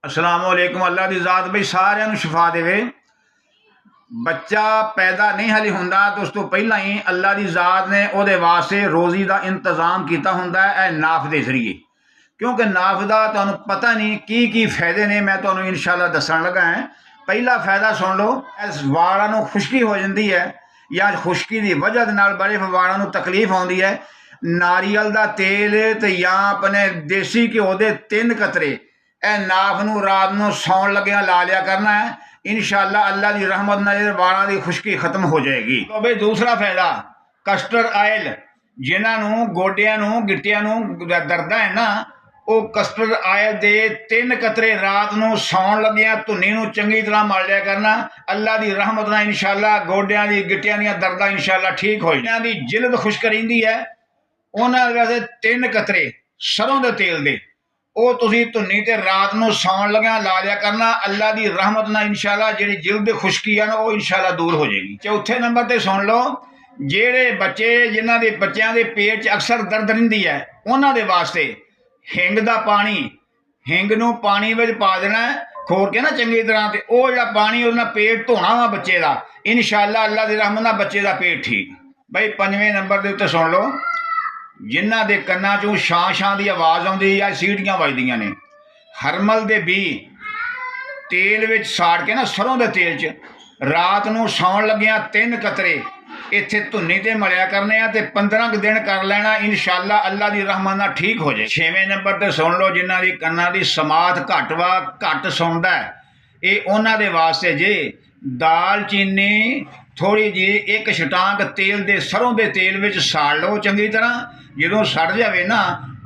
अस्सलामुअलैकुम। अल्लाह की ज़ात बई सारिਆਂ ਨੂੰ शिफा देवे। बच्चा पैदा नहीं हाली होंदा तो उस तो पहला ही अल्लाह की ज़ात ने ਉਹਦੇ वास्ते रोज़ी का इंतज़ाम किया होंदा है नाफ के जरिए, क्योंकि नाफ का तुहानू पता नहीं की फायदे ने। मैं तुहानू इंशाअल्लाह दसन लगा है। पहला फायदा सुन लो, इस वालों को खुश्की हो जाती है या खुश्की की वजह के नाल बड़े वालों को तकलीफ आती है। नारियल का तेल तो या अपने देसी घ्यो के 3 कतरे नाफ नू रात नू सौन लग्या ला लिया करना है। इंशाअल्लाह अल्लाह की रहमत नाल वालों की खुश्की खत्म हो जाएगी। तो भाई दूसरा फायदा, कस्टर्ड आयल जिन्होंने गोडिया गिट्टिया दर्द है ना, वो कस्टर्ड आयल के 3 कतरे रात नू सौन लग्या धुनी नू चंगी तरह मल लिया करना। अल्लाह की रहमत नाल इंशाअल्लाह गोडिया की गिट्टिया दी दर्द इंशाअल्लाह ठीक हो जाती। जिल्द खुश्क रहिंदी है, उन्होंने वैसे 3 कतरे सरों के तेल के ਉਹ ਤੁਸੀਂ ਧੁੰਨੀ ਤੇ रात ਨੂੰ ਸੌਣ ਲੱਗਿਆ ਲਾ ਲਿਆ करना। अल्लाह की रहमत ਨਾਲ इंशाअल्लाह ਜਿਹੜੀ जिल्द खुश्की है ना वो इंशाअल्लाह दूर हो जाएगी। चौथे नंबर ਤੇ सुन लो, ਜਿਹੜੇ ਬੱਚੇ ਜਿਨ੍ਹਾਂ ਦੇ ਬੱਚਿਆਂ ਦੇ पेट 'ਚ ਅਕਸਰ दर्द ਰਹਿੰਦੀ है ਉਹਨਾਂ ਦੇ ਵਾਸਤੇ ਹਿੰਗ ਦਾ ਪਾਣੀ, ਹਿੰਗ ਨੂੰ ਪਾਣੀ ਵਿੱਚ ਪਾ ਦੇਣਾ ਖੋਰ ਕੇ ਨਾ ਚੰਗੀ ਤਰ੍ਹਾਂ, ਤੇ ਉਹ ਜਿਹੜਾ ਪਾਣੀ ਉਹਨਾਂ पेट ਧੋਣਾ ਵਾ ਬੱਚੇ ਦਾ। इंशाअल्लाह अल्लाह की रहमत ਨਾਲ ਬੱਚੇ ਦਾ पेट ठीक। भाई 5वें नंबर ਦੇ ਉੱਤੇ सुन लो, जिन्हों के कन्ना चों छां छां की आवाज़ आती या सीटियां वजदियां ने, हरमल के बी तेल विच साड़ के ना सरों के तेल च रात नू सौण लग्या 3 कतरे इत्थे धुनी ते मलिया करने आ ते 15 दिन कर लेना। इंशाअल्लाह अल्लाह की रहमत नाल ठीक हो जाए। 6वें नंबर ते सुन लो, जिन्हां दी कन्ना दी समात घट वा घट सुनदा है, ये उन्हां दे वास्ते जे दाल चीनी थोड़ी जी 1 छटांक तेल दे सरों के तेल विच साड़ लो चंगी तरह। जो सड़ जाए ना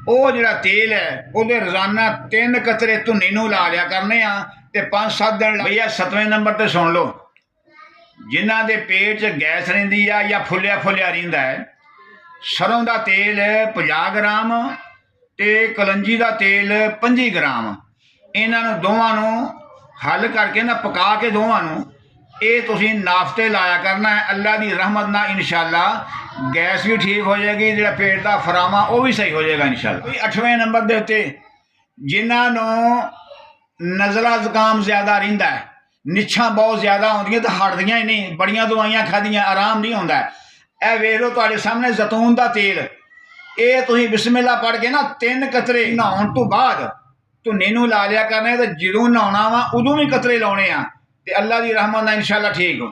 वो जोड़ा तेल है वो रोजाना 3 कतरे धुनी नू ला लिया करने आ 5-7 दिन। भैया 7वें नंबर पर सुन लो, जिन्हों के पेट च गैस रही है या फुलिया फुलिया रहा है, सरों का तेल 50 ग्राम तो कलंजी का तेल 25 ग्राम, इन्हों दोवां हल करके ना पका के दोवां ये तुसी नाश्ते लाया करना है। अल्लाह की रहमत ना इंशाअल्लाह गैस भी ठीक हो जाएगी, जो पेट का फरामा वो भी सही हो जाएगा इंशाअल्लाह। 8वें नंबर के उत्ते जिन्होंने नज़ला जुकाम ज़्यादा रहिंदा है, निछां बहुत ज़्यादा आउंदियां तो हटदियां ही नहीं, बड़ियां दवाइयां खादियां आराम नहीं होंदा है। ए वेख लो तुहाडे सामने जैतून का तेल, ये तुसीं बिस्मिल्लाह पढ़ के ना 3 कतरे नहाउण तो बाद धुनी नूं ला लिया करना, तो जदों नहाउणा वा उदों भी कतरे लाउणे आ ते अल्लाह की रहमत नाल इंशाअल्लाह ठीक हो।